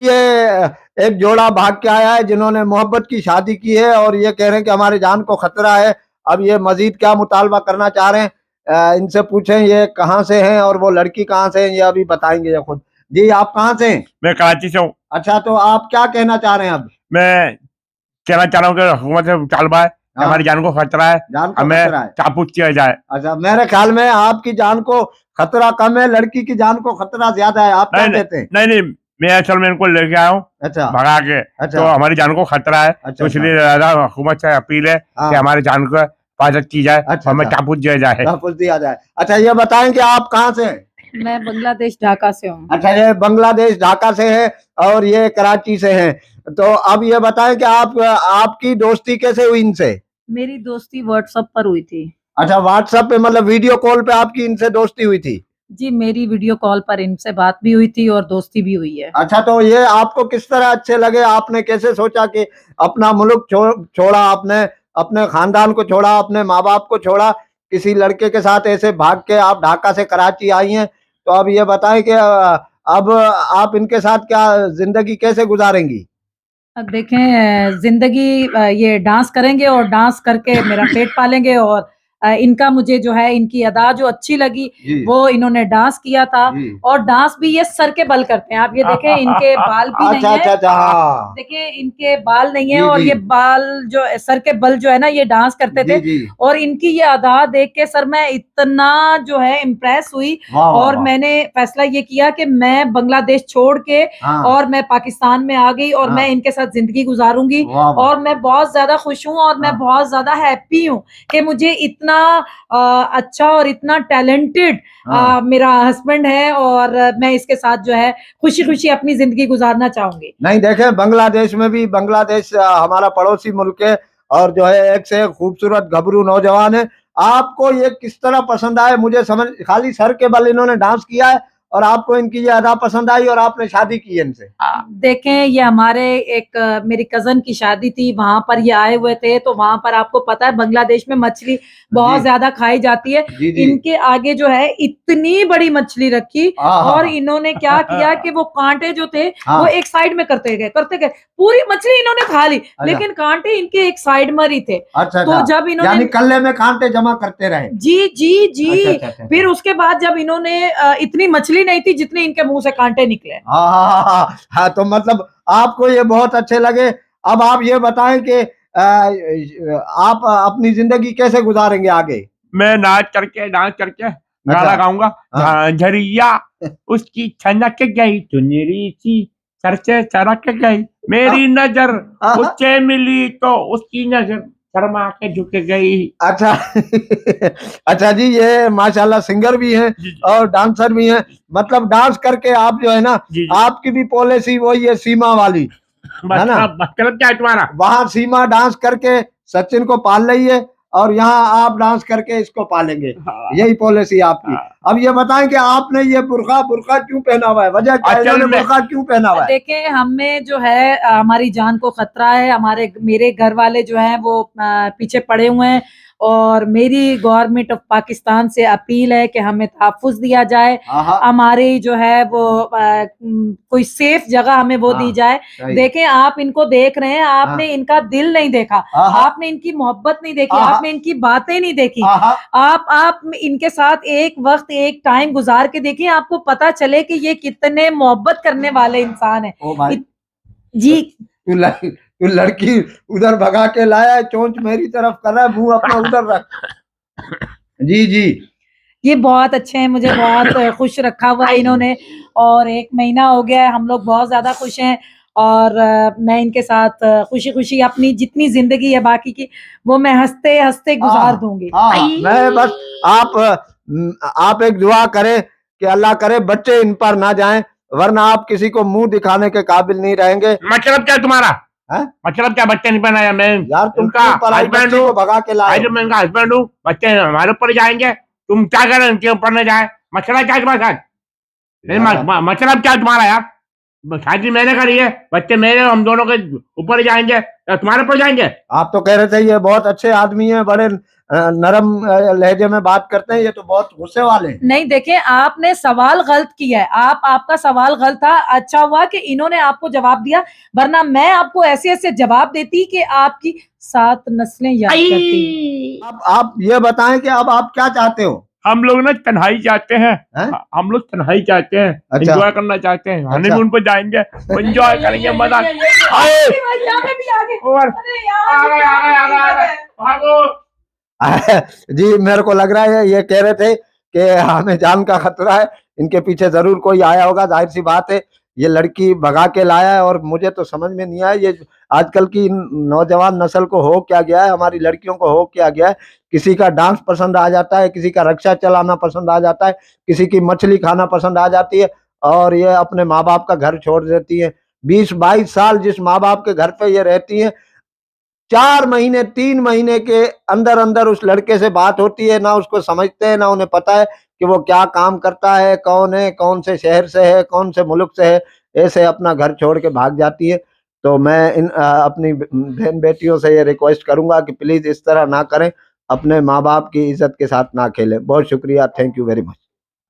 ये एक जोड़ा भाग के आया है जिन्होंने मोहब्बत की शादी की है और ये कह रहे हैं कि हमारी जान को खतरा है। अब ये मजीद क्या मुतालबा करना चाह रहे हैं, इनसे पूछें ये कहाँ से हैं और वो लड़की कहाँ से है, ये अभी बताएंगे ये खुद। जी आप कहाँ से हैं? मैं कराची से हूँ। अच्छा, तो आप क्या कहना चाह रहे हैं अब? मैं कहना चाह रहा हूँ कि हुकूमत से मुतालबा है, हमारी जान को खतरा है, जान को हमें खतरा है। चाबुक किया जाए। अच्छा, मेरे ख्याल में आपकी जान को खतरा कम है, लड़की की जान को खतरा ज्यादा है। आप क्या कहते हैं? नहीं, मैं असल में इनको लेके आया हूँ अच्छा भगा के। अच्छा, तो हमारी जान को खतरा है। अच्छा तो इसलिए ज्यादा हुकूमत से अपील है कि हमारी जान को हिफाजत की जाए। अच्छा, हमें चाबुक दिया जाए। तहफ़्फ़ुज़ दिया जाए। अच्छा, ये बताएं कि आप कहाँ से हैं? मैं बांग्लादेश ढाका से हूँ। अच्छा, ये बांग्लादेश ढाका से है और ये कराची से हैं। तो अब ये बताएं कि आप आपकी दोस्ती कैसे हुई इनसे? मेरी दोस्ती व्हाट्सएप पर हुई थी। अच्छा, व्हाट्सएप पे मतलब वीडियो कॉल पे आपकी इनसे दोस्ती हुई थी? जी, मेरी वीडियो कॉल पर इनसे बात भी हुई थी और दोस्ती भी हुई है। अच्छा, तो ये आपको किस तरह अच्छे लगे? आपने कैसे सोचा कि अपना मुल्क छोड़ा आपने, अपने खानदान को छोड़ा, अपने माँ-बाप को छोड़ा, किसी लड़के के साथ ऐसे भाग के आप ढाका से कराची आई हैं। तो अब ये बताएं कि अब आप इनके साथ क्या ज़िंदगी कैसे गुज़ारेंगी? अब देखें ज़िंदगी ये डांस करेंगे और डांस करके मेरा पेट पालेंगे और इनका मुझे जो है इनकी अदा जो अच्छी लगी वो इन्होंने डांस किया था और डांस भी ये सर के बल करते हैं। आप ये देखें इनके बाल भी नहीं है। अच्छा। देखिए इनके बाल नहीं है और ये बाल जो सर के बल जो है ना ये डांस करते थे और इनकी ये अदा देख के सर मैं इतना जो है इम्प्रेस हुई और मैंने फैसला ये किया कि मैं बांग्लादेश छोड़ के और मैं पाकिस्तान में आ गई और मैं इनके साथ जिंदगी गुजारूंगी और मैं बहुत ज्यादा खुश हूँ और मैं बहुत ज्यादा हैप्पी हूँ कि मुझे इतना अच्छा और इतना टैलेंटेड मेरा हस्बैंड है और मैं इसके साथ जो है खुशी खुशी अपनी जिंदगी गुजारना चाहूंगी। नहीं देखें, बांग्लादेश में भी, बांग्लादेश हमारा पड़ोसी मुल्क है और जो है एक से एक खूबसूरत घबरू नौजवान है। आपको ये किस तरह पसंद आए? मुझे समझ, खाली सर के बल इन्होंने डांस किया है और आपको इनकी ये अदा पसंद आई और आपने शादी की है इनसे? देखें ये हमारे एक मेरी कजन की शादी थी, वहां पर ये आए हुए थे तो वहां पर आपको पता है बांग्लादेश में मछली बहुत ज्यादा खाई जाती है। इनके आगे जो है इतनी बड़ी मछली रखी और इन्होंने क्या किया कि वो कांटे जो थे वो एक साइड में करते गए पूरी मछली इन्होंने खा ली लेकिन कांटे इनके एक साइड में ही थे। अच्छा, तो जब इन्होंने यानी कल्ले में कांटे जमा करते रहे। जी। फिर उसके बाद जब इन्होंने इतनी मछली नहीं थी जितने इनके मुंह से कांटे निकले। हाँ, तो मतलब आपको ये बहुत अच्छे लगे। अब आप ये बताएं कि आप अपनी जिंदगी कैसे गुजारेंगे आगे? मैं नाच करके डांस करके गाना गाऊंगा। झांझरिया उसकी छनक गई चुनरी सी सर से सरक गई, मेरी नजर उससे मिली तो उसकी नजर शर्मा के झुक गई। अच्छा अच्छा जी, ये माशाल्लाह सिंगर भी हैं और डांसर भी हैं। मतलब डांस करके आप जो है ना, आपकी भी पॉलिसी वही है सीमा वाली, है ना? मतलब क्या है तुम्हारा? वहाँ सीमा डांस करके सचिन को पाल रही है और यहाँ आप डांस करके इसको पालेंगे। यही पॉलिसी आपकी। अब ये बताएं कि आपने ये बुर्का क्यों पहना हुआ है? वजह क्या है, इन्होंने बुर्का क्यों पहना हुआ है? देखें हमें जो है हमारी जान को खतरा है। मेरे घर वाले जो हैं वो पीछे पड़े हुए हैं और मेरी गवर्नमेंट ऑफ पाकिस्तान से अपील है कि हमें तहफ़्फ़ुज़ दिया जाए, हमारी जो है वो कोई सेफ जगह हमें वो दी जाए। देखें आप इनको देख रहे हैं, आपने इनका दिल नहीं देखा, आपने इनकी मोहब्बत नहीं देखी, आपने इनकी बातें नहीं देखी। आप इनके साथ एक वक्त एक टाइम गुजार के देखिए, आपको पता चले कि ये कितने मोहब्बत करने वाले इंसान है। जी तू लड़की उधर भगा के लाया है, चोंच मेरी तरफ कर रहा है, मुंह अपना उधर रख। जी ये बहुत अच्छे हैं, मुझे बहुत खुश रखा हुआ है इन्होंने और 1 महीना हो गया है, हम लोग बहुत ज्यादा खुश हैं और मैं इनके साथ खुशी खुशी अपनी जितनी जिंदगी है बाकी की वो मैं हंसते हंसते गुजार दूंगी। मैं बस आप एक दुआ करें कि अल्लाह करे बच्चे इन पर ना जाएं, वरना आप किसी को मुंह दिखाने के काबिल नहीं रहेंगे। मतलब क्या तुम्हारा? मतलब क्या? बच्चे नहीं बनाया मैं यार, तुमका हस्बैंड को भगा के लाए। मैं उनका हस्बैंड हूँ, बच्चे हमारे ऊपर जाएंगे, तुम क्या करें उनके ऊपर न जाए? मतलब क्या तुम्हारे साथ? मतलब क्या तुम्हारा यार? शादी मैंने करी है, बच्चे मेरे, हम दोनों के ऊपर जाएंगे या तुम्हारे ऊपर जाएंगे? आप तो कह रहे थे ये बहुत अच्छे आदमी हैं, बड़े नरम लहजे में बात करते हैं, ये तो बहुत गुस्से वाले हैं। नहीं देखें, आपने सवाल गलत किया है, आपका सवाल गलत था। अच्छा हुआ कि इन्होंने आपको जवाब दिया, वरना मैं आपको ऐसे ऐसे जवाब देती कि आपकी 7 नस्लें याद करती। आप ये बताएं कि अब आप क्या चाहते हो? हम लोग ना तन्हाई चाहते हैं, हैं? हम लोग तन्हाई चाहते हैं, अच्छा। एंजॉय करना चाहते हैं, अच्छा। हनीमून पे जाएंगे, एंजॉय करेंगे, मजा। यहाँ पे भी आ गए। और अरे यार, आ गए, भागो। जी मेरे को लग रहा है ये कह रहे थे कि हमें जान का खतरा है, इनके पीछे जरूर कोई आया होगा, जाहिर सी बात है ये लड़की भगा के लाया है। और मुझे तो समझ में नहीं आया ये आजकल की नौजवान नस्ल को हो क्या गया है, हमारी लड़कियों को हो क्या गया है। किसी का डांस पसंद आ जाता है, किसी का रक्षा चलाना पसंद आ जाता है, किसी की मछली खाना पसंद आ जाती है, और ये अपने माँ बाप का घर छोड़ देती है। 20-22 साल जिस माँ बाप के घर पे ये रहती है, 4 महीने 3 महीने के अंदर अंदर उस लड़के से बात होती है, ना उसको समझते हैं, ना उन्हें पता है कि वो क्या काम करता है, कौन से शहर से है, कौन से मुल्क से है, ऐसे अपना घर छोड़ के भाग जाती है। तो मैं अपनी बहन बेटियों से ये रिक्वेस्ट करूंगा कि प्लीज इस तरह ना करें, अपने माँ बाप की इज्जत के साथ ना खेलें। बहुत शुक्रिया, थैंक यू वेरी मच।